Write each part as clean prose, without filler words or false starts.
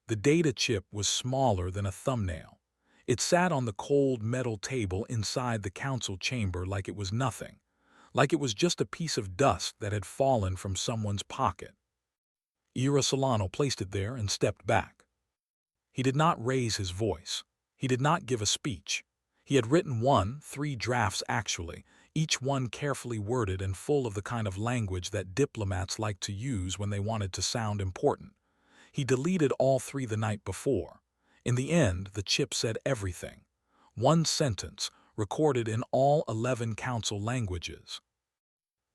The data chip was smaller than a thumbnail. It sat on the cold metal table inside the council chamber like it was nothing, like it was just a piece of dust that had fallen from someone's pocket. Ira Solano placed it there and stepped back. He did not raise his voice. He did not give a speech. He had written three drafts actually, each one carefully worded and full of the kind of language that diplomats like to use when they wanted to sound important. He deleted all three the night before. In the end, the chip said everything. One sentence, recorded in all 11 council languages.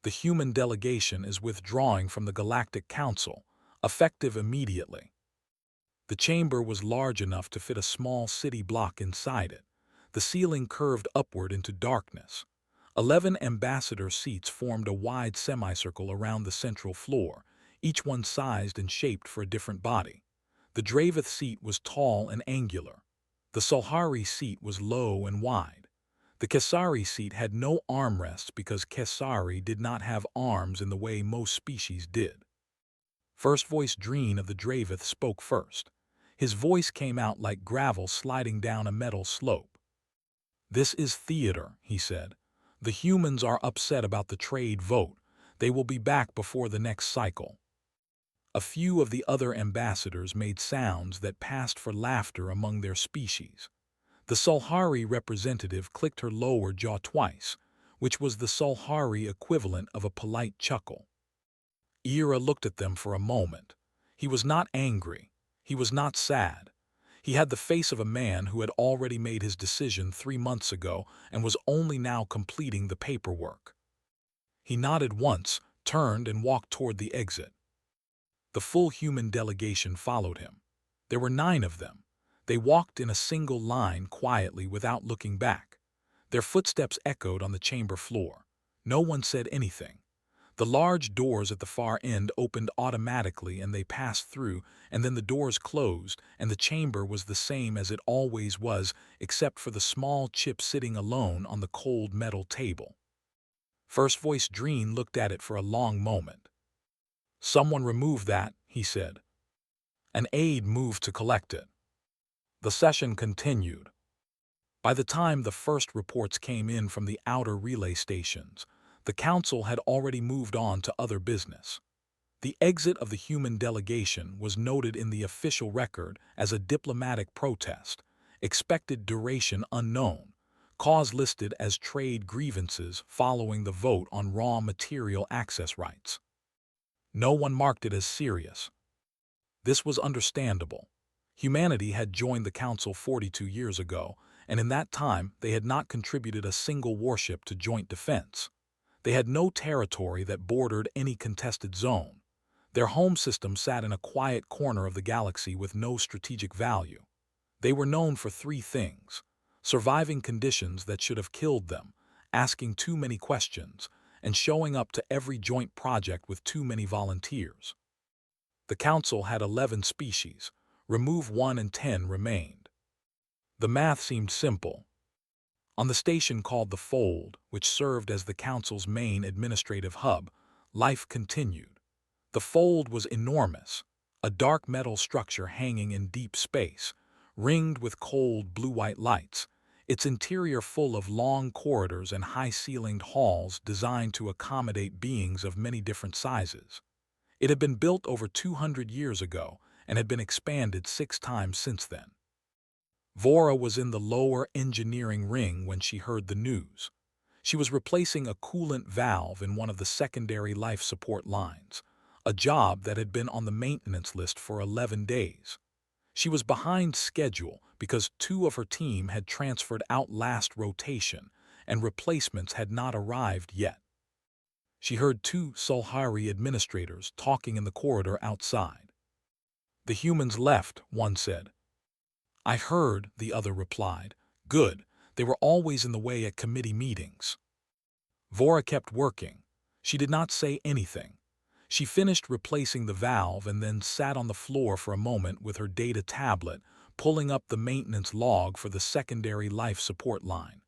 The human delegation is withdrawing from the Galactic Council, effective immediately. The chamber was large enough to fit a small city block inside it. The ceiling curved upward into darkness. 11 ambassador seats formed a wide semicircle around the central floor, each one sized and shaped for a different body. The Dravith seat was tall and angular. The Solhari seat was low and wide. The Kesari seat had no armrests because Kesari did not have arms in the way most species did. First Voice Dreen of the Dravith spoke first. His voice came out like gravel sliding down a metal slope. "This is theater," he said. "The humans are upset about the trade vote. They will be back before the next cycle." A few of the other ambassadors made sounds that passed for laughter among their species. The Solhari representative clicked her lower jaw twice, which was the Solhari equivalent of a polite chuckle. Ira looked at them for a moment. He was not angry. He was not sad. He had the face of a man who had already made his decision 3 months ago and was only now completing the paperwork. He nodded once, turned, and walked toward the exit. The full human delegation followed him. There were 9 of them. They walked in a single line quietly without looking back. Their footsteps echoed on the chamber floor. No one said anything. The large doors at the far end opened automatically and they passed through, and then the doors closed, and the chamber was the same as it always was, except for the small chip sitting alone on the cold metal table. First Voice Dreen looked at it for a long moment. "Someone remove that," he said. An aide moved to collect it. The session continued. By the time the first reports came in from the outer relay stations, the council had already moved on to other business. The exit of the human delegation was noted in the official record as a diplomatic protest, expected duration unknown, cause listed as trade grievances following the vote on raw material access rights. No one marked it as serious. This was understandable. Humanity had joined the Council 42 years ago, and in that time they had not contributed a single warship to joint defense. They had no territory that bordered any contested zone. Their home system sat in a quiet corner of the galaxy with no strategic value. They were known for 3 things: surviving conditions that should have killed them, asking too many questions, and showing up to every joint project with too many volunteers. The Council had 11 species. Remove 1 and 10 remained. The math seemed simple. On the station called the Fold, which served as the Council's main administrative hub, life continued. The Fold was enormous, a dark metal structure hanging in deep space, ringed with cold blue-white lights, its interior full of long corridors and high-ceilinged halls designed to accommodate beings of many different sizes. It had been built over 200 years ago and had been expanded 6 times since then. Vora was in the lower engineering ring when she heard the news. She was replacing a coolant valve in one of the secondary life support lines, a job that had been on the maintenance list for 11 days. She was behind schedule because 2 of her team had transferred out last rotation and replacements had not arrived yet. She heard 2 Solhari administrators talking in the corridor outside. "The humans left," one said. "I heard," the other replied. "Good. They were always in the way at committee meetings." Vora kept working. She did not say anything. She finished replacing the valve and then sat on the floor for a moment with her data tablet, pulling up the maintenance log for the secondary life support line.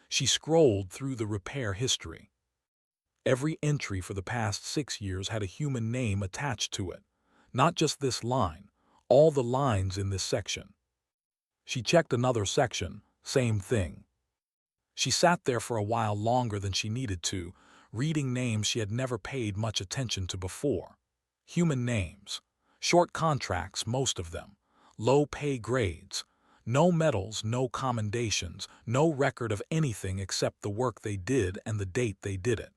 She scrolled through the repair history. Every entry for the past 6 years had a human name attached to it. Not just this line. All the lines in this section. She checked another section, same thing. She sat there for a while longer than she needed to, reading names she had never paid much attention to before. Human names. Short contracts, most of them. Low pay grades. No medals, no commendations, no record of anything except the work they did and the date they did it.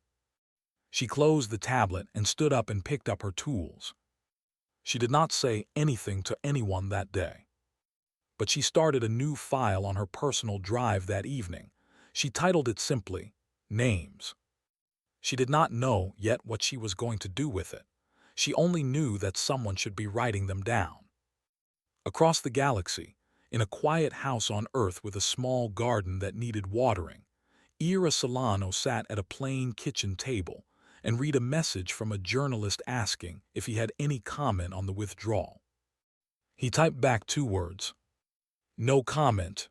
She closed the tablet and stood up and picked up her tools. She did not say anything to anyone that day. But she started a new file on her personal drive that evening. She titled it simply, Names. She did not know yet what she was going to do with it. She only knew that someone should be writing them down. Across the galaxy, in a quiet house on Earth with a small garden that needed watering, Ira Solano sat at a plain kitchen table and read a message from a journalist asking if he had any comment on the withdrawal. He typed back 2 words, "No comment."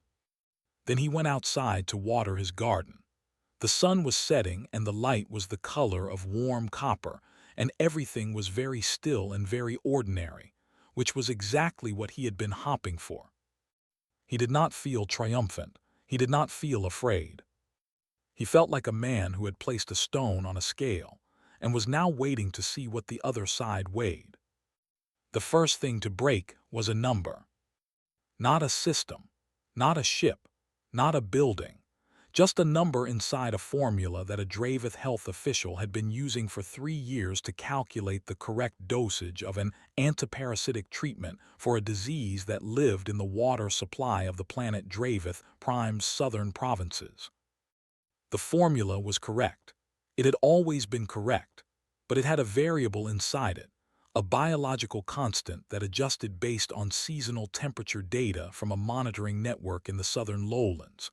Then he went outside to water his garden. The sun was setting and the light was the color of warm copper, and everything was very still and very ordinary, which was exactly what he had been hoping for. He did not feel triumphant. He did not feel afraid. He felt like a man who had placed a stone on a scale and was now waiting to see what the other side weighed. The first thing to break was a number. Not a system, not a ship, not a building, just a number inside a formula that a Dravith health official had been using for 3 years to calculate the correct dosage of an antiparasitic treatment for a disease that lived in the water supply of the planet Dravith Prime's southern provinces. The formula was correct. It had always been correct, but it had a variable inside it, a biological constant that adjusted based on seasonal temperature data from a monitoring network in the southern lowlands.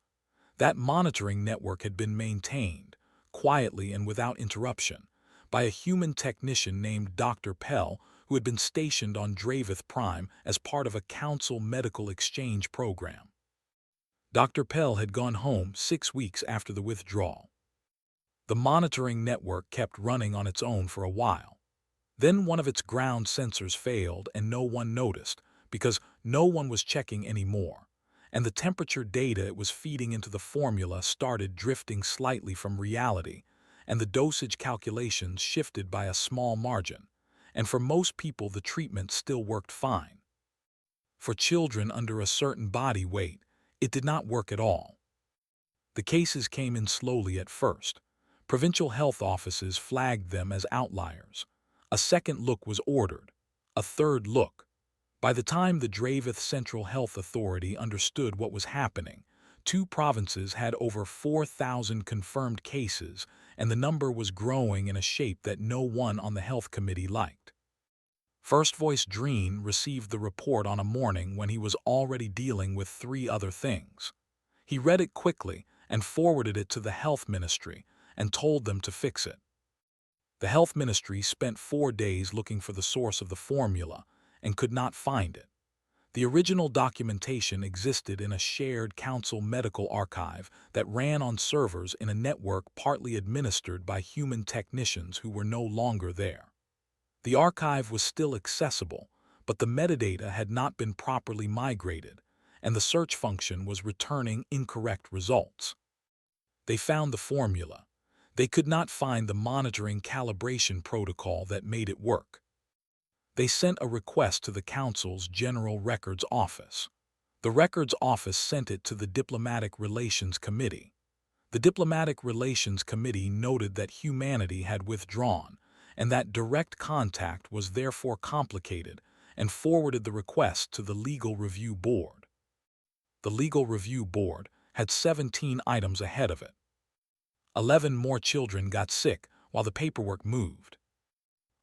That monitoring network had been maintained, quietly and without interruption, by a human technician named Dr. Pell, who had been stationed on Dravith Prime as part of a council medical exchange program. Dr. Pell had gone home 6 weeks after the withdrawal. The monitoring network kept running on its own for a while. Then one of its ground sensors failed and no one noticed because no one was checking anymore, and the temperature data it was feeding into the formula started drifting slightly from reality, and the dosage calculations shifted by a small margin, and for most people the treatment still worked fine. For children under a certain body weight, it did not work at all. The cases came in slowly at first. Provincial health offices flagged them as outliers. A second look was ordered. A third look. By the time the Dravith Central Health Authority understood what was happening, 2 provinces had over 4,000 confirmed cases, and the number was growing in a shape that no one on the health committee liked. First Voice Dreen received the report on a morning when he was already dealing with 3 other things. He read it quickly and forwarded it to the health ministry and told them to fix it. The health ministry spent 4 days looking for the source of the formula and could not find it. The original documentation existed in a shared council medical archive that ran on servers in a network partly administered by human technicians who were no longer there. The archive was still accessible, but the metadata had not been properly migrated, and the search function was returning incorrect results. They found the formula. They could not find the monitoring calibration protocol that made it work. They sent a request to the Council's General Records Office. The Records Office sent it to the Diplomatic Relations Committee. The Diplomatic Relations Committee noted that humanity had withdrawn, and that direct contact was therefore complicated, and forwarded the request to the Legal Review Board. The Legal Review Board had 17 items ahead of it. 11 more children got sick while the paperwork moved.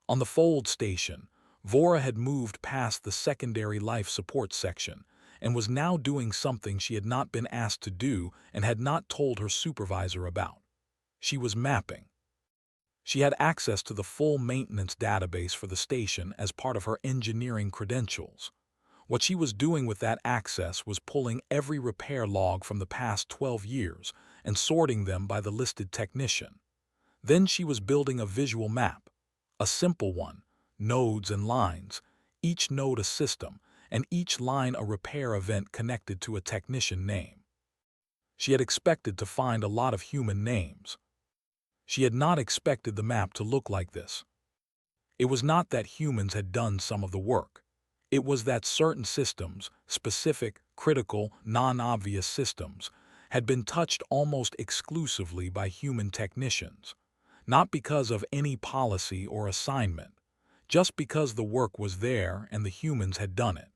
On the Fold Station, Vora had moved past the secondary life support section and was now doing something she had not been asked to do and had not told her supervisor about. She was mapping. She had access to the full maintenance database for the station as part of her engineering credentials. What she was doing with that access was pulling every repair log from the past 12 years and sorting them by the listed technician. Then she was building a visual map, a simple one, nodes and lines, each node a system, and each line a repair event connected to a technician name. She had expected to find a lot of human names. She had not expected the map to look like this. It was not that humans had done some of the work. It was that certain systems, specific, critical, non-obvious systems, had been touched almost exclusively by human technicians, not because of any policy or assignment, just because the work was there and the humans had done it.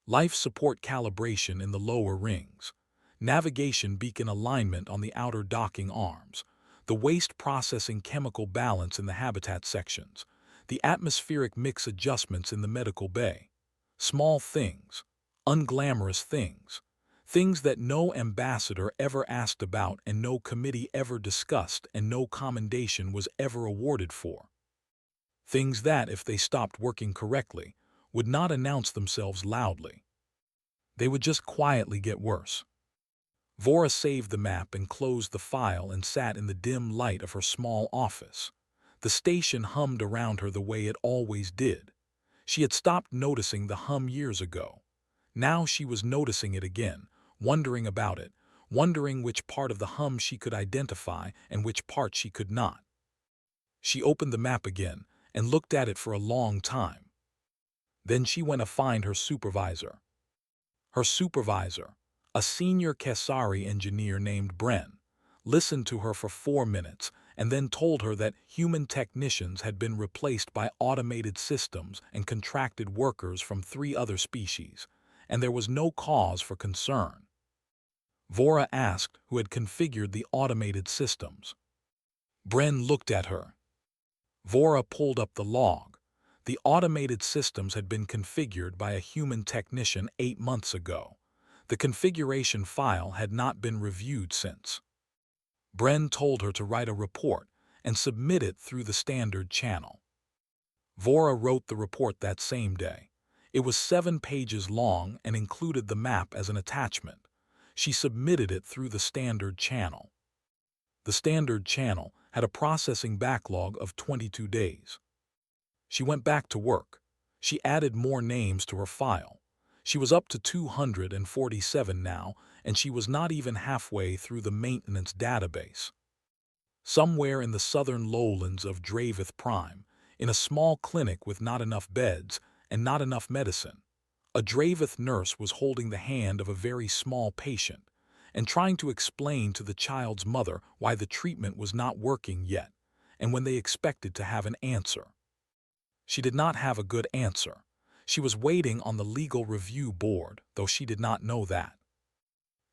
Life support calibration in the lower rings, navigation beacon alignment on the outer docking arms, the waste processing chemical balance in the habitat sections, the atmospheric mix adjustments in the medical bay. Small things, unglamorous things, things that no ambassador ever asked about and no committee ever discussed and no commendation was ever awarded for. Things that, if they stopped working correctly, would not announce themselves loudly. They would just quietly get worse. Vora saved the map and closed the file and sat in the dim light of her small office. The station hummed around her the way it always did. She had stopped noticing the hum years ago. Now she was noticing it again, wondering about it, wondering which part of the hum she could identify and which part she could not. She opened the map again and looked at it for a long time. Then she went to find her supervisor. Her supervisor, a senior Kesari engineer named Bren, listened to her for 4 minutes and then told her that human technicians had been replaced by automated systems and contracted workers from 3 other species, and there was no cause for concern. Vora asked who had configured the automated systems. Bren looked at her. Vora pulled up the log. The automated systems had been configured by a human technician 8 months ago. The configuration file had not been reviewed since. Bren told her to write a report and submit it through the standard channel. Vora wrote the report that same day. It was 7 pages long and included the map as an attachment. She submitted it through the standard channel. The standard channel had a processing backlog of 22 days. She went back to work. She added more names to her file. She was up to 247 now, and she was not even halfway through the maintenance database. Somewhere in the southern lowlands of Dravith Prime, in a small clinic with not enough beds and not enough medicine, a Dravith nurse was holding the hand of a very small patient and trying to explain to the child's mother why the treatment was not working yet and when they expected to have an answer. She did not have a good answer. She was waiting on the legal review board, though she did not know that.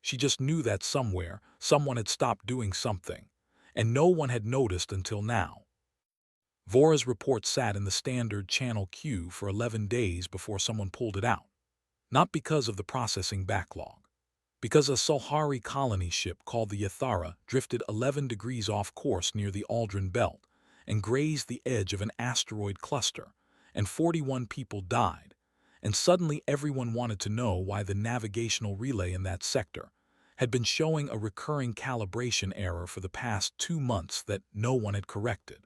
She just knew that somewhere, someone had stopped doing something, and no one had noticed until now. Vora's report sat in the standard channel queue for 11 days before someone pulled it out. Not because of the processing backlog. Because a Sulhari colony ship called the Yathara drifted 11 degrees off course near the Aldrin Belt and grazed the edge of an asteroid cluster, and 41 people died, and suddenly everyone wanted to know why the navigational relay in that sector had been showing a recurring calibration error for the past 2 months that no one had corrected.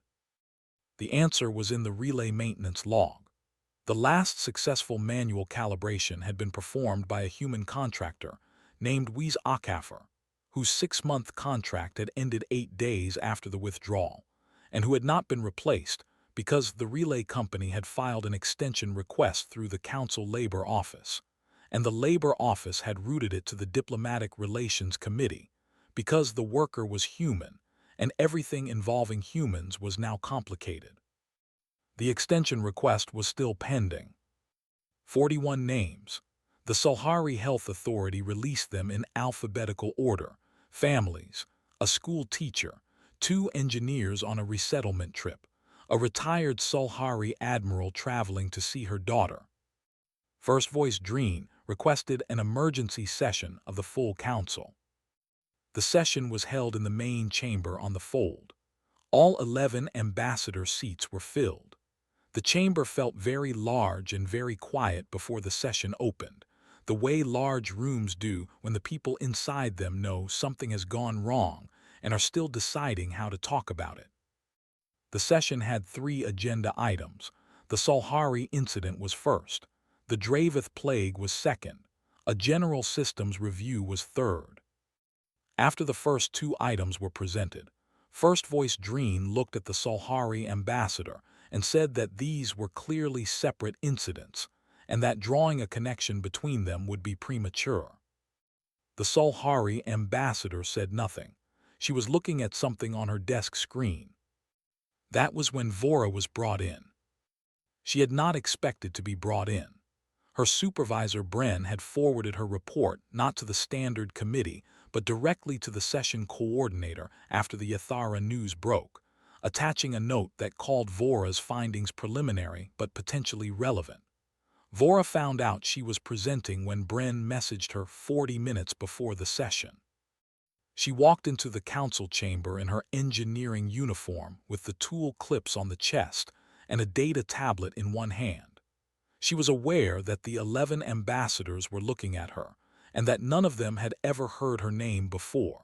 The answer was in the relay maintenance log. The last successful manual calibration had been performed by a human contractor named Wies Akafer, whose 6-month contract had ended 8 days after the withdrawal, and who had not been replaced because the relay company had filed an extension request through the Council Labor Office, and the Labor Office had routed it to the Diplomatic Relations Committee because the worker was human, and everything involving humans was now complicated. The extension request was still pending. 41 names. The Sulhari Health Authority released them in alphabetical order: families, a school teacher, 2 engineers on a resettlement trip, a retired Sulhari admiral traveling to see her daughter. First Voice Dreen requested an emergency session of the full council. The session was held in the main chamber on the fold. All 11 ambassador seats were filled. The chamber felt very large and very quiet before the session opened, the way large rooms do when the people inside them know something has gone wrong and are still deciding how to talk about it. The session had 3 agenda items. The Sulhari incident was first. The Dravith Plague was second. A general systems review was third. After the first two items were presented, First Voice Dreen looked at the Solhari ambassador and said that these were clearly separate incidents, and that drawing a connection between them would be premature. The Solhari ambassador said nothing. She was looking at something on her desk screen. That was when Vora was brought in. She had not expected to be brought in. Her supervisor Bren had forwarded her report not to the standard committee, but directly to the session coordinator after the Yathara news broke, attaching a note that called Vora's findings preliminary but potentially relevant. Vora found out she was presenting when Bren messaged her 40 minutes before the session. She walked into the council chamber in her engineering uniform with the tool clips on the chest and a data tablet in one hand. She was aware that the 11 ambassadors were looking at her, and that none of them had ever heard her name before.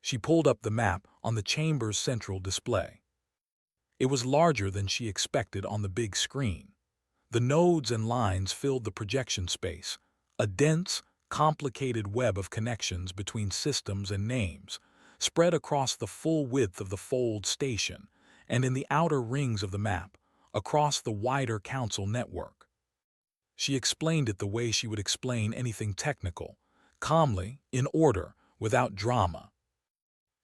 She pulled up the map on the chamber's central display. It was larger than she expected on the big screen. The nodes and lines filled the projection space, a dense, complicated web of connections between systems and names, spread across the full width of the Fold station, and in the outer rings of the map, across the wider council network. She explained it the way she would explain anything technical, calmly, in order, without drama.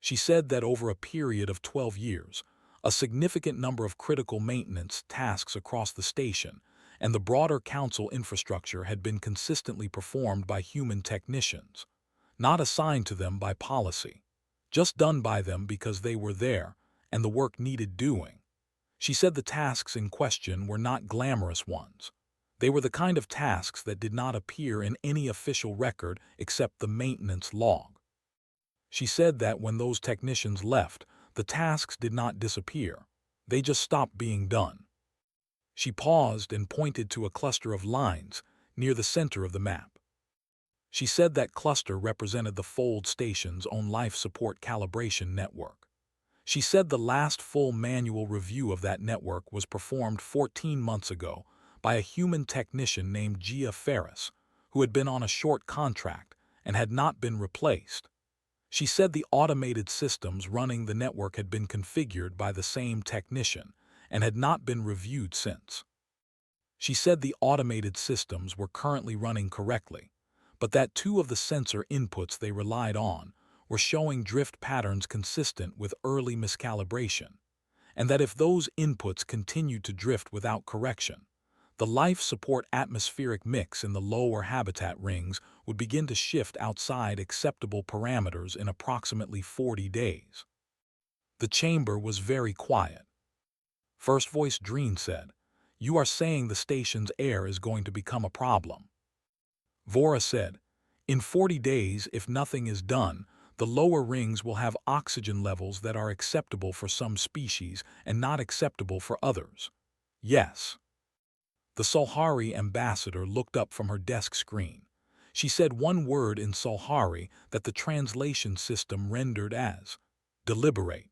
She said that over a period of 12 years, a significant number of critical maintenance tasks across the station and the broader council infrastructure had been consistently performed by human technicians, not assigned to them by policy, just done by them because they were there and the work needed doing. She said the tasks in question were not glamorous ones. They were the kind of tasks that did not appear in any official record except the maintenance log. She said that when those technicians left, the tasks did not disappear. They just stopped being done. She paused and pointed to a cluster of lines near the center of the map. She said that cluster represented the Fold station's own life support calibration network. She said the last full manual review of that network was performed 14 months ago by a human technician named Gia Ferris, who had been on a short contract and had not been replaced. She said the automated systems running the network had been configured by the same technician and had not been reviewed since. She said the automated systems were currently running correctly, but that two of the sensor inputs they relied on were showing drift patterns consistent with early miscalibration, and that if those inputs continued to drift without correction, the life support atmospheric mix in the lower habitat rings would begin to shift outside acceptable parameters in approximately 40 days. The chamber was very quiet. First Voice Dreen said, "You are saying the station's air is going to become a problem." Vora said, "In 40 days, if nothing is done, the lower rings will have oxygen levels that are acceptable for some species and not acceptable for others." Yes. The Solhari ambassador looked up from her desk screen. She said one word in Solhari that the translation system rendered as deliberate.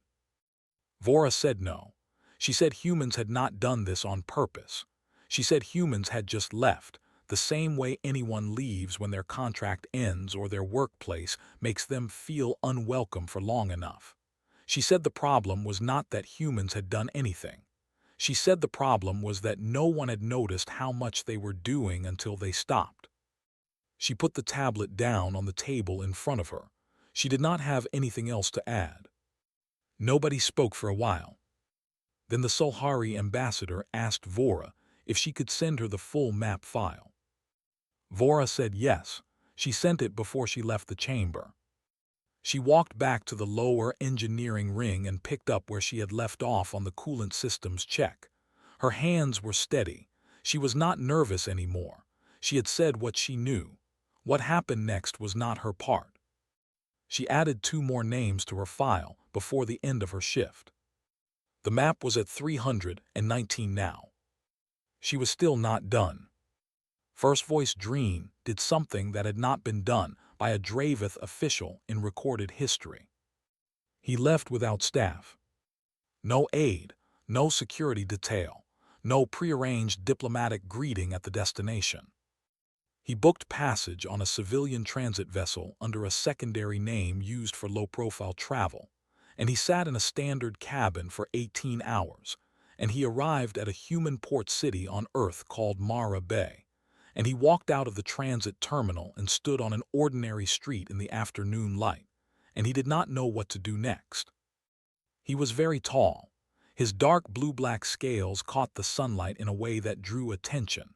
Vora said no. She said humans had not done this on purpose. She said humans had just left, the same way anyone leaves when their contract ends or their workplace makes them feel unwelcome for long enough. She said the problem was not that humans had done anything. She said the problem was that no one had noticed how much they were doing until they stopped. She put the tablet down on the table in front of her. She did not have anything else to add. Nobody spoke for a while. Then the Solhari ambassador asked Vora if she could send her the full map file. Vora said yes. She sent it before she left the chamber. She walked back to the lower engineering ring and picked up where she had left off on the coolant systems check. Her hands were steady. She was not nervous anymore. She had said what she knew. What happened next was not her part. She added 2 more names to her file before the end of her shift. The map was at 319 now. She was still not done. First Voice Dreen did something that had not been done by a Dravith official in recorded history. He left without staff. No aid, no security detail, no prearranged diplomatic greeting at the destination. He booked passage on a civilian transit vessel under a secondary name used for low-profile travel, and he sat in a standard cabin for 18 hours, and he arrived at a human port city on Earth called Mara Bay, and he walked out of the transit terminal and stood on an ordinary street in the afternoon light, and he did not know what to do next. He was very tall. His dark blue-black scales caught the sunlight in a way that drew attention.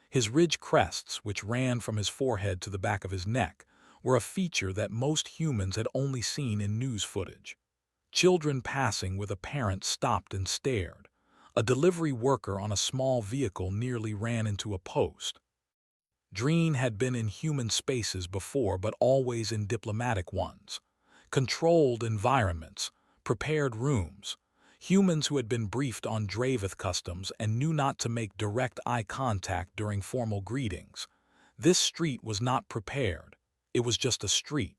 His ridge crests, which ran from his forehead to the back of his neck, were a feature that most humans had only seen in news footage. Children passing with a parent stopped and stared. A delivery worker on a small vehicle nearly ran into a post. Dreen had been in human spaces before, but always in diplomatic ones. Controlled environments, prepared rooms, humans who had been briefed on Dravith customs and knew not to make direct eye contact during formal greetings. This street was not prepared. It was just a street.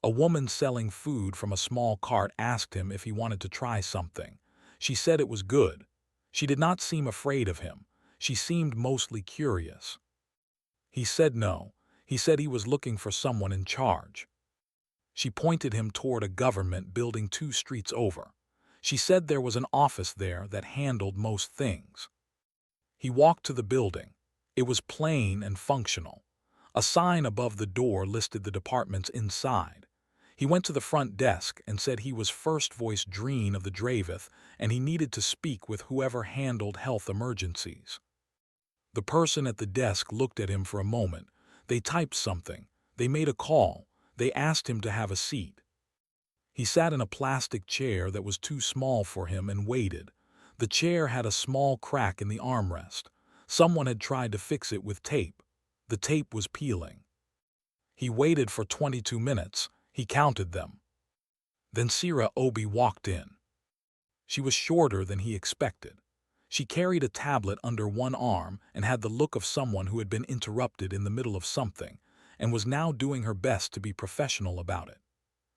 A woman selling food from a small cart asked him if he wanted to try something. She said it was good. She did not seem afraid of him. She seemed mostly curious. He said no. He said he was looking for someone in charge. She pointed him toward a government building 2 streets over. She said there was an office there that handled most things. He walked to the building. It was plain and functional. A sign above the door listed the departments inside. He went to the front desk and said he was First Voice Dreen of the Dravith and he needed to speak with whoever handled health emergencies. The person at the desk looked at him for a moment. They typed something. They made a call. They asked him to have a seat. He sat in a plastic chair that was too small for him and waited. The chair had a small crack in the armrest. Someone had tried to fix it with tape. The tape was peeling. He waited for 22 minutes. He counted them. Then Sira Obi walked in. She was shorter than he expected. She carried a tablet under one arm and had the look of someone who had been interrupted in the middle of something and was now doing her best to be professional about it.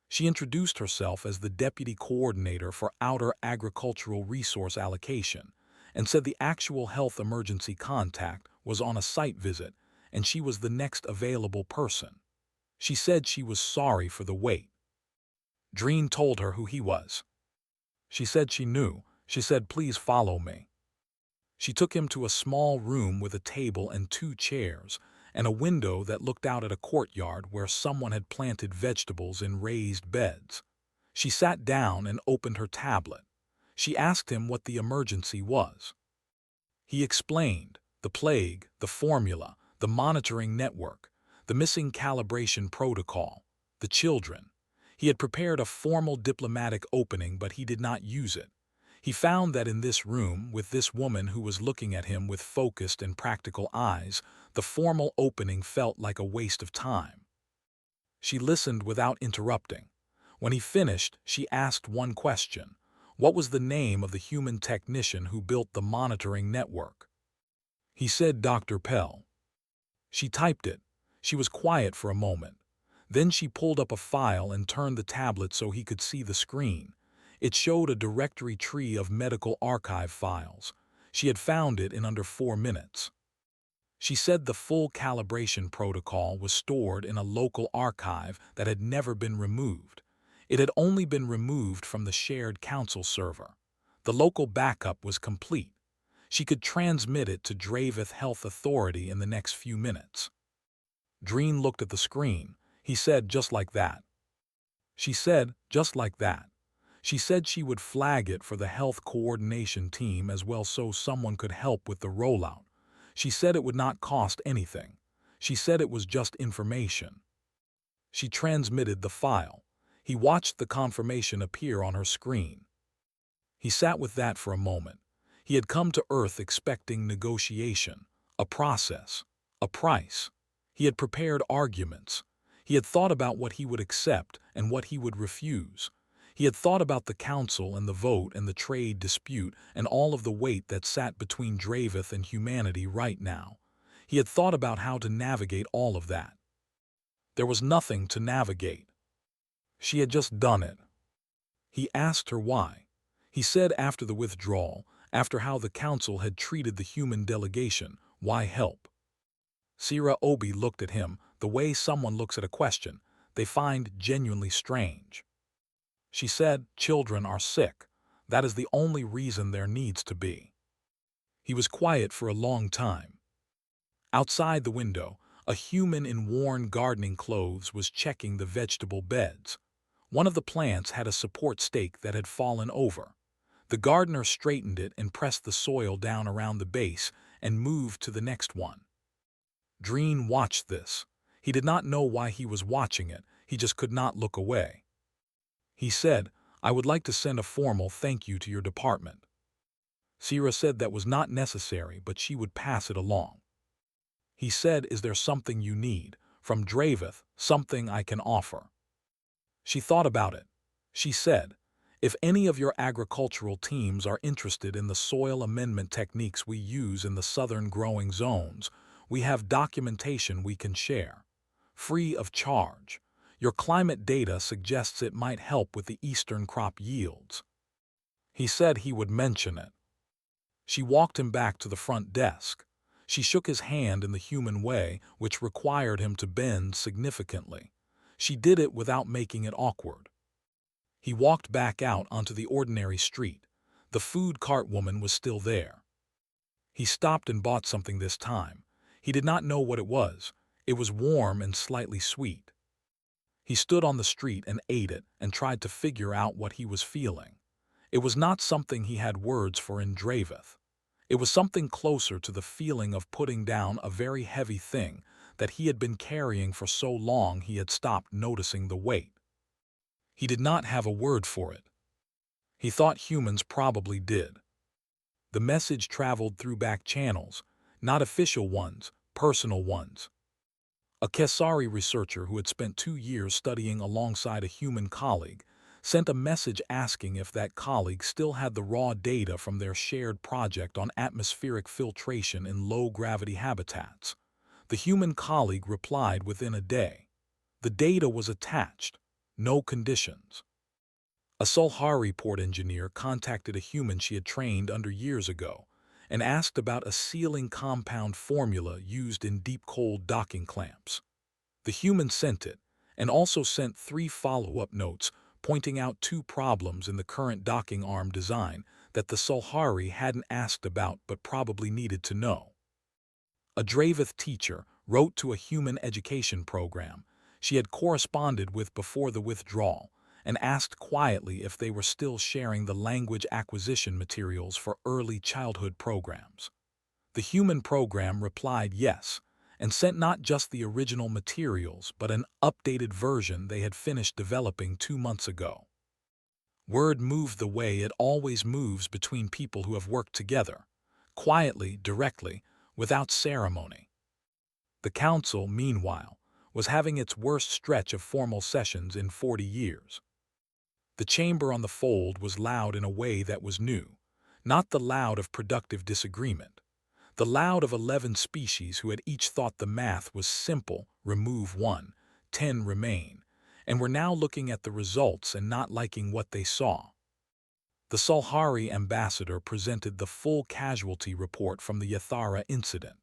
She introduced herself as the Deputy Coordinator for Outer Agricultural Resource Allocation and said the actual health emergency contact was on a site visit and she was the next available person. She said she was sorry for the wait. Dreen told her who he was. She said she knew. She said, "Please follow me." She took him to a small room with a table and 2 chairs and a window that looked out at a courtyard where someone had planted vegetables in raised beds. She sat down and opened her tablet. She asked him what the emergency was. He explained the plague, the formula, the monitoring network, the missing calibration protocol, the children. He had prepared a formal diplomatic opening, but he did not use it. He found that in this room, with this woman who was looking at him with focused and practical eyes, the formal opening felt like a waste of time. She listened without interrupting. When he finished, she asked one question. What was the name of the human technician who built the monitoring network? He said Dr. Pell. She typed it. She was quiet for a moment. Then she pulled up a file and turned the tablet so he could see the screen. It showed a directory tree of medical archive files. She had found it in under 4 minutes. She said the full calibration protocol was stored in a local archive that had never been removed. It had only been removed from the shared council server. The local backup was complete. She could transmit it to Dravith Health Authority in the next few minutes. Dreen looked at the screen. He said, "Just like that." She said, "Just like that." She said she would flag it for the health coordination team as well so someone could help with the rollout. She said it would not cost anything. She said it was just information. She transmitted the file. He watched the confirmation appear on her screen. He sat with that for a moment. He had come to Earth expecting negotiation, a process, a price. He had prepared arguments. He had thought about what he would accept and what he would refuse. He had thought about the council and the vote and the trade dispute and all of the weight that sat between Dravith and humanity right now. He had thought about how to navigate all of that. There was nothing to navigate. She had just done it. He asked her why. He said after the withdrawal, after how the council had treated the human delegation. Why help? Sira Obi looked at him the way someone looks at a question they find genuinely strange. She said, "Children are sick. That is the only reason there needs to be." He was quiet for a long time. Outside the window, a human in worn gardening clothes was checking the vegetable beds. One of the plants had a support stake that had fallen over. The gardener straightened it and pressed the soil down around the base and moved to the next one. Dreen watched this. He did not know why he was watching it, he just could not look away. He said, "I would like to send a formal thank you to your department." Sira said that was not necessary, but she would pass it along. He said, "Is there something you need? From Draveth, something I can offer?" She thought about it. She said, "If any of your agricultural teams are interested in the soil amendment techniques we use in the southern growing zones, we have documentation we can share. Free of charge. Your climate data suggests it might help with the eastern crop yields." He said he would mention it. She walked him back to the front desk. She shook his hand in the human way, which required him to bend significantly. She did it without making it awkward. He walked back out onto the ordinary street. The food cart woman was still there. He stopped and bought something this time. He did not know what it was. It was warm and slightly sweet. He stood on the street and ate it and tried to figure out what he was feeling. It was not something he had words for in Draveth. It was something closer to the feeling of putting down a very heavy thing that he had been carrying for so long he had stopped noticing the weight. He did not have a word for it. He thought humans probably did. The message traveled through back channels, not official ones, personal ones. A Kesari researcher who had spent 2 years studying alongside a human colleague sent a message asking if that colleague still had the raw data from their shared project on atmospheric filtration in low-gravity habitats. The human colleague replied within a day. The data was attached. No conditions. A Sulhari port engineer contacted a human she had trained under years ago and asked about a sealing compound formula used in deep-cold docking clamps. The human sent it, and also sent 3 follow-up notes pointing out 2 problems in the current docking arm design that the Sulhari hadn't asked about but probably needed to know. A Draveth teacher wrote to a human education program she had corresponded with before the withdrawal and asked quietly if they were still sharing the language acquisition materials for early childhood programs. The human program replied yes, and sent not just the original materials but an updated version they had finished developing 2 months ago. Word moved the way it always moves between people who have worked together, quietly, directly, without ceremony. The council, meanwhile, was having its worst stretch of formal sessions in 40 years. The chamber on the fold was loud in a way that was new, not the loud of productive disagreement. The loud of 11 species who had each thought the math was simple, remove 1, 10 remain, and were now looking at the results and not liking what they saw. The Sulhari ambassador presented the full casualty report from the Yathara incident.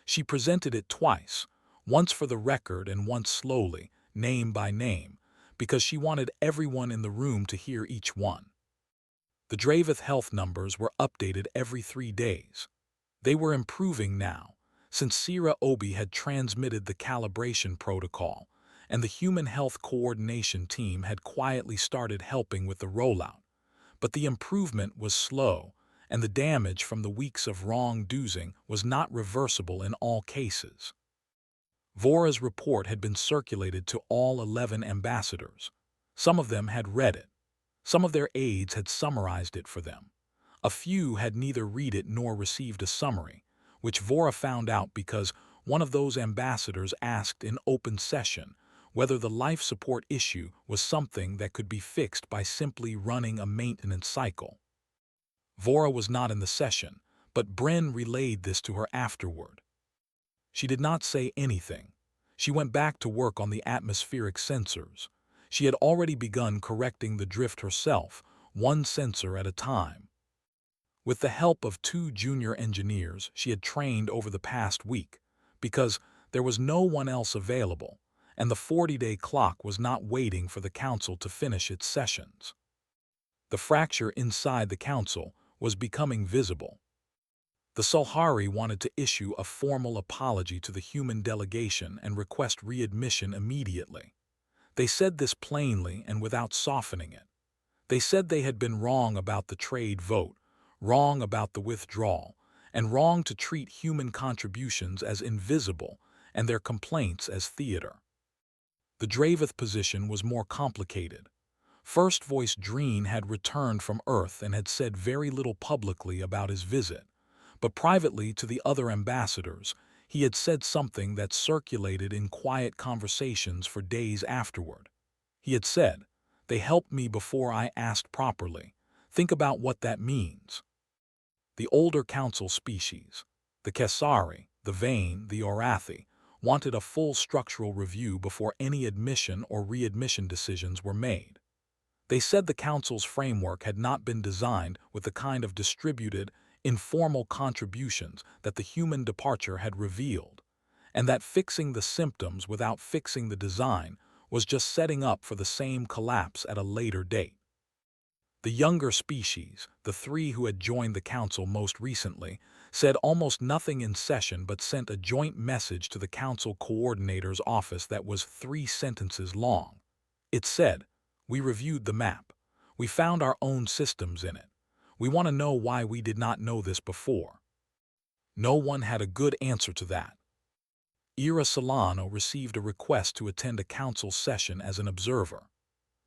She presented it twice, once for the record and once slowly, name by name, because she wanted everyone in the room to hear each one. The Draveth health numbers were updated every 3 days. They were improving now, since Sira Obi had transmitted the calibration protocol, and the Human Health Coordination Team had quietly started helping with the rollout. But the improvement was slow, and the damage from the weeks of wrong-doing was not reversible in all cases. Vora's report had been circulated to all 11 ambassadors. Some of them had read it. Some of their aides had summarized it for them. A few had neither read it nor received a summary, which Vora found out because one of those ambassadors asked in open session whether the life support issue was something that could be fixed by simply running a maintenance cycle. Vora was not in the session, but Bren relayed this to her afterward. She did not say anything. She went back to work on the atmospheric sensors. She had already begun correcting the drift herself, one sensor at a time. With the help of 2 junior engineers she had trained over the past week, because there was no one else available, and the 40-day clock was not waiting for the council to finish its sessions. The fracture inside the council was becoming visible. The Sulhari wanted to issue a formal apology to the human delegation and request readmission immediately. They said this plainly and without softening it. They said they had been wrong about the trade vote, wrong about the withdrawal, and wrong to treat human contributions as invisible and their complaints as theater. The Dravith position was more complicated. First Voice Dreen had returned from Earth and had said very little publicly about his visit, but privately to the other ambassadors, he had said something that circulated in quiet conversations for days afterward. He had said, "They helped me before I asked properly. Think about what that means." The older council species, the Kesari, the Vane, the Orathi, wanted a full structural review before any admission or readmission decisions were made. They said the council's framework had not been designed with the kind of distributed, informal contributions that the human departure had revealed, and that fixing the symptoms without fixing the design was just setting up for the same collapse at a later date. The younger species, the 3 who had joined the council most recently, said almost nothing in session but sent a joint message to the council coordinator's office that was 3 sentences long. It said, "We reviewed the map. We found our own systems in it. We want to know why we did not know this before." No one had a good answer to that. Ira Solano received a request to attend a council session as an observer.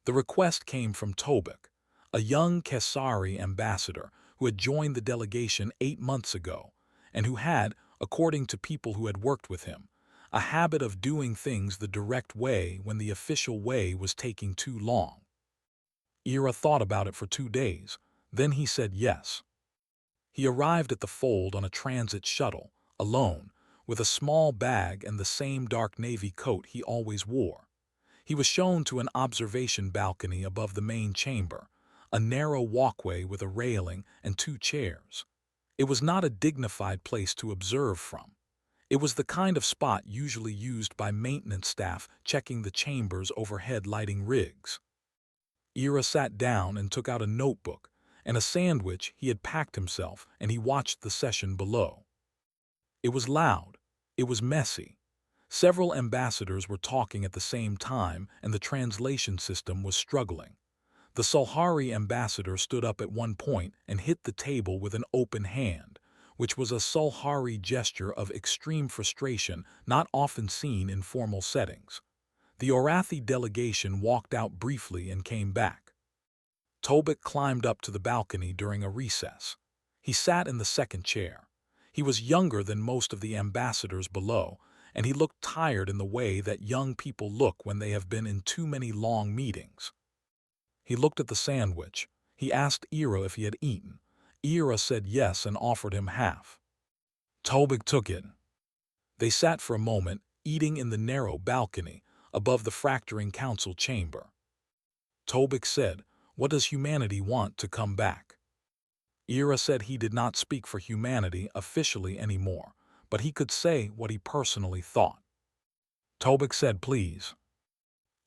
The request came from Tobik, a young Kesari ambassador who had joined the delegation 8 months ago, and who had, according to people who had worked with him, a habit of doing things the direct way when the official way was taking too long. Ira thought about it for 2 days, then he said yes. He arrived at the fold on a transit shuttle, alone, with a small bag and the same dark navy coat he always wore. He was shown to an observation balcony above the main chamber, a narrow walkway with a railing and 2 chairs. It was not a dignified place to observe from. It was the kind of spot usually used by maintenance staff checking the chamber's overhead lighting rigs. Ira sat down and took out a notebook and a sandwich he had packed himself, and he watched the session below. It was loud. It was messy. Several ambassadors were talking at the same time, and the translation system was struggling. The Sulhari ambassador stood up at one point and hit the table with an open hand, which was a Sulhari gesture of extreme frustration not often seen in formal settings. The Orathi delegation walked out briefly and came back. Tobik climbed up to the balcony during a recess. He sat in the second chair. He was younger than most of the ambassadors below, and he looked tired in the way that young people look when they have been in too many long meetings. He looked at the sandwich. He asked Ira if he had eaten. Ira said yes and offered him half. Tobik took it. They sat for a moment, eating in the narrow balcony above the fracturing council chamber. Tobik said, "What does humanity want to come back?" Ira said he did not speak for humanity officially anymore, but he could say what he personally thought. Tobik said, "Please."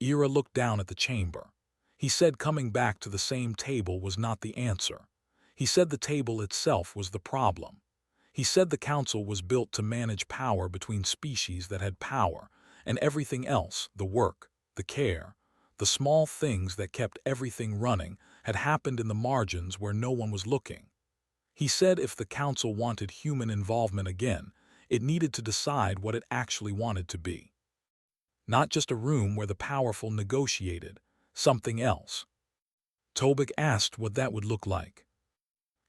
Ira looked down at the chamber. He said coming back to the same table was not the answer. He said the table itself was the problem. He said the council was built to manage power between species that had power, and everything else, the work, the care, the small things that kept everything running, had happened in the margins where no one was looking. He said if the council wanted human involvement again, it needed to decide what it actually wanted to be. Not just a room where the powerful negotiated, something else. Tobik asked what that would look like.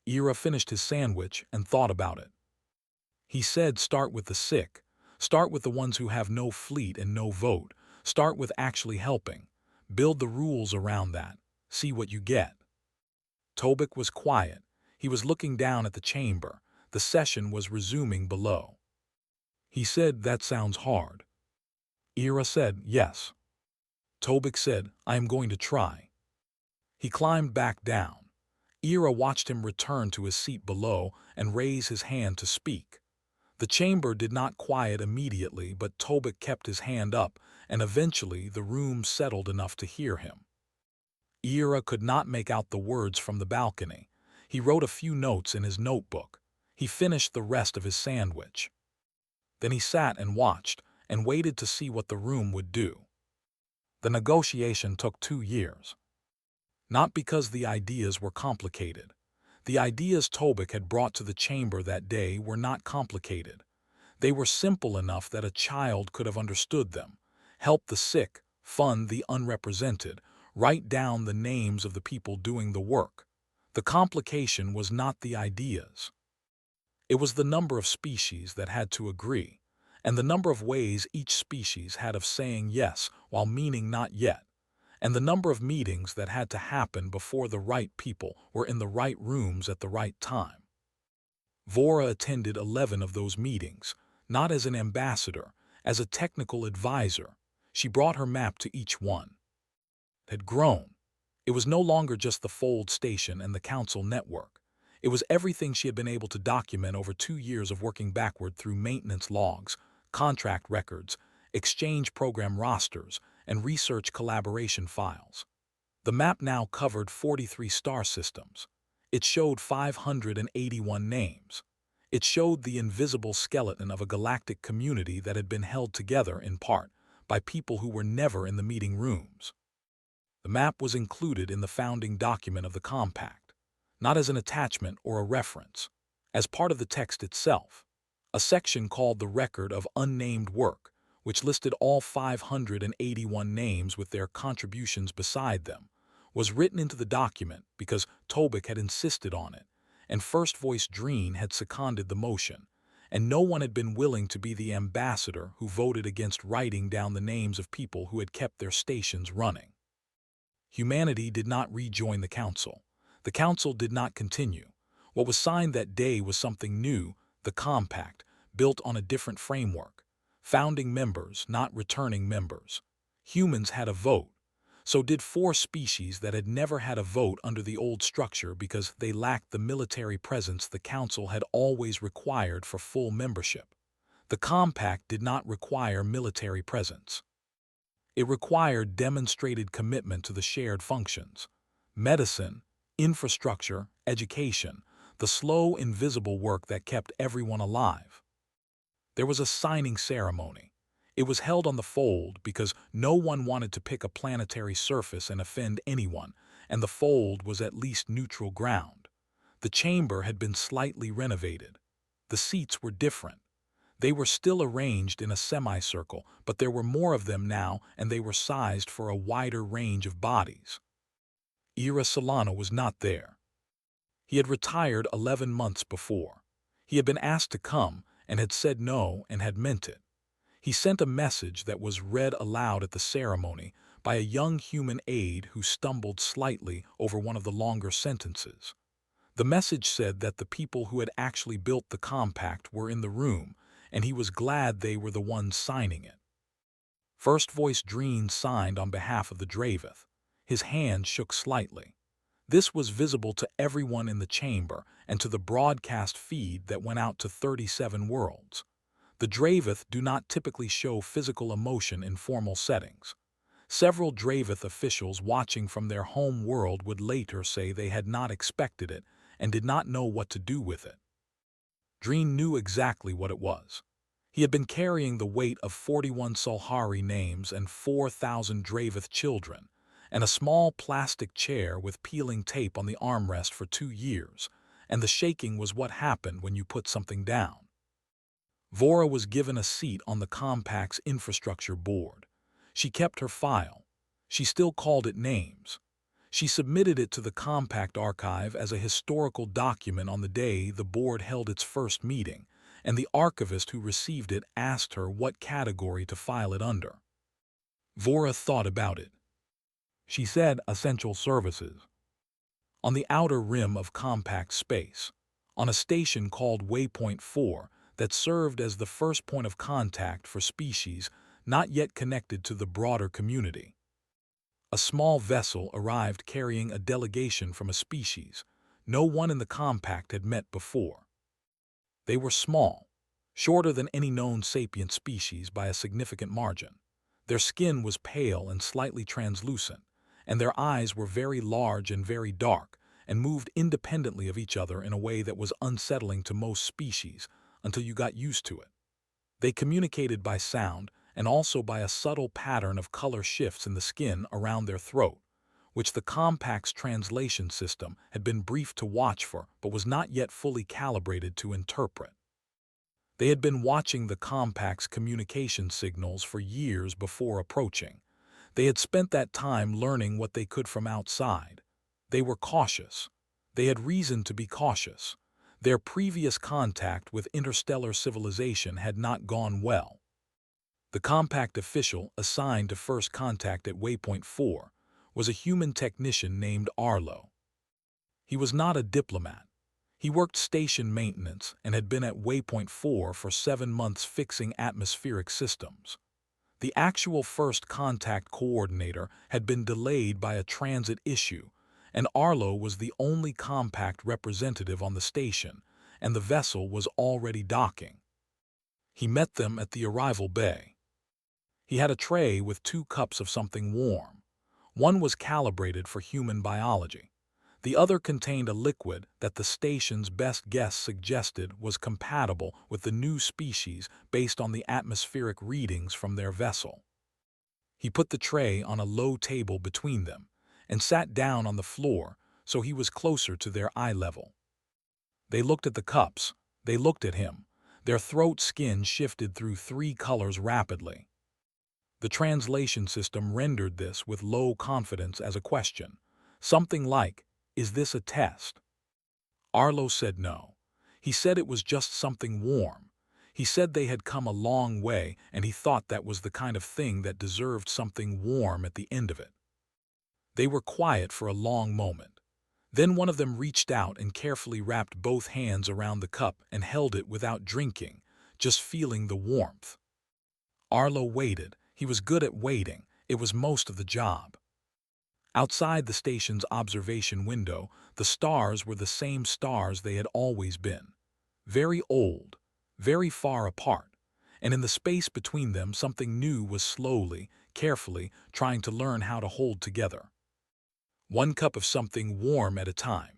Ira finished his sandwich and thought about it. He said start with the sick, start with the ones who have no fleet and no vote, start with actually helping, build the rules around that, see what you get. Tobik was quiet. He was looking down at the chamber. The session was resuming below. He said, "That sounds hard." Ira said, "Yes." Tobik said, "I am going to try." He climbed back down. Ira watched him return to his seat below and raise his hand to speak. The chamber did not quiet immediately, but Tobik kept his hand up, and eventually the room settled enough to hear him. Ira could not make out the words from the balcony. He wrote a few notes in his notebook. He finished the rest of his sandwich. Then he sat and watched, and waited to see what the room would do. The negotiation took 2 years. Not because the ideas were complicated. The ideas Tobik had brought to the chamber that day were not complicated. They were simple enough that a child could have understood them. Help the sick, fund the unrepresented, write down the names of the people doing the work. The complication was not the ideas. It was the number of species that had to agree, and the number of ways each species had of saying yes while meaning not yet, and the number of meetings that had to happen before the right people were in the right rooms at the right time. Vora attended 11 of those meetings, not as an ambassador, as a technical advisor. She brought her map to each one. It had grown. It was no longer just the Fold Station and the Council Network. It was everything she had been able to document over 2 years of working backward through maintenance logs, contract records, exchange program rosters, and research collaboration files. The map now covered 43 star systems. It showed 581 names. It showed the invisible skeleton of a galactic community that had been held together, in part, by people who were never in the meeting rooms. The map was included in the founding document of the compact, not as an attachment or a reference, as part of the text itself. A section called the Record of Unnamed Work, which listed all 581 names with their contributions beside them, was written into the document because Tobik had insisted on it, and First Voice Dreen had seconded the motion, and no one had been willing to be the ambassador who voted against writing down the names of people who had kept their stations running. Humanity did not rejoin the Council. The Council did not continue. What was signed that day was something new, the Compact, built on a different framework. Founding members, not returning members. Humans had a vote. So did 4 species that had never had a vote under the old structure because they lacked the military presence the Council had always required for full membership. The Compact did not require military presence. It required demonstrated commitment to the shared functions: medicine, infrastructure, education, the slow, invisible work that kept everyone alive. There was a signing ceremony. It was held on the Fold because no one wanted to pick a planetary surface and offend anyone, and the Fold was at least neutral ground. The chamber had been slightly renovated. The seats were different. They were still arranged in a semicircle, but there were more of them now, and they were sized for a wider range of bodies. Ira Solano was not there. He had retired 11 months before. He had been asked to come, and had said no and had meant it. He sent a message that was read aloud at the ceremony by a young human aide who stumbled slightly over one of the longer sentences. The message said that the people who had actually built the compact were in the room, and he was glad they were the ones signing it. First Voice Dreen signed on behalf of the Dravith. His hand shook slightly. This was visible to everyone in the chamber and to the broadcast feed that went out to 37 worlds. The Dravith do not typically show physical emotion in formal settings. Several Dravith officials watching from their home world would later say they had not expected it and did not know what to do with it. Dreen knew exactly what it was. He had been carrying the weight of 41 Solhari names and 4,000 Dravith children, and a small plastic chair with peeling tape on the armrest for 2 years, and the shaking was what happened when you put something down. Vora was given a seat on the Compact's infrastructure board. She kept her file. She still called it names. She submitted it to the Compact archive as a historical document on the day the board held its first meeting, and the archivist who received it asked her what category to file it under. Vora thought about it. She said essential services. On the outer rim of Compact space, on a station called Waypoint 4 that served as the first point of contact for species not yet connected to the broader community. A small vessel arrived carrying a delegation from a species, no one in the compact had met before. They were small, shorter than any known sapient species by a significant margin. Their skin was pale and slightly translucent, and their eyes were very large and very dark, and moved independently of each other in a way that was unsettling to most species until you got used to it. They communicated by sound and also by a subtle pattern of color shifts in the skin around their throat, which the compact's translation system had been briefed to watch for but was not yet fully calibrated to interpret. They had been watching the compact's communication signals for years before approaching. They had spent that time learning what they could from outside. They were cautious. They had reason to be cautious. Their previous contact with interstellar civilization had not gone well. The compact official assigned to first contact at Waypoint 4 was a human technician named Arlo. He was not a diplomat. He worked station maintenance and had been at Waypoint 4 for 7 months fixing atmospheric systems. The actual first contact coordinator had been delayed by a transit issue, and Arlo was the only compact representative on the station, and the vessel was already docking. He met them at the arrival bay. He had a tray with 2 cups of something warm. One was calibrated for human biology. The other contained a liquid that the station's best guess suggested was compatible with the new species based on the atmospheric readings from their vessel. He put the tray on a low table between them and sat down on the floor so he was closer to their eye level. They looked at the cups. They looked at him. Their throat skin shifted through 3 colors rapidly. The translation system rendered this with low confidence as a question, something like, "Is this a test?" Arlo said no. He said it was just something warm. He said they had come a long way, and he thought that was the kind of thing that deserved something warm at the end of it. They were quiet for a long moment. Then one of them reached out and carefully wrapped both hands around the cup and held it without drinking, just feeling the warmth. Arlo waited. He was good at waiting. It was most of the job. Outside the station's observation window, the stars were the same stars they had always been. Very old, very far apart, and in the space between them something new was slowly, carefully trying to learn how to hold together. 1 cup of something warm at a time.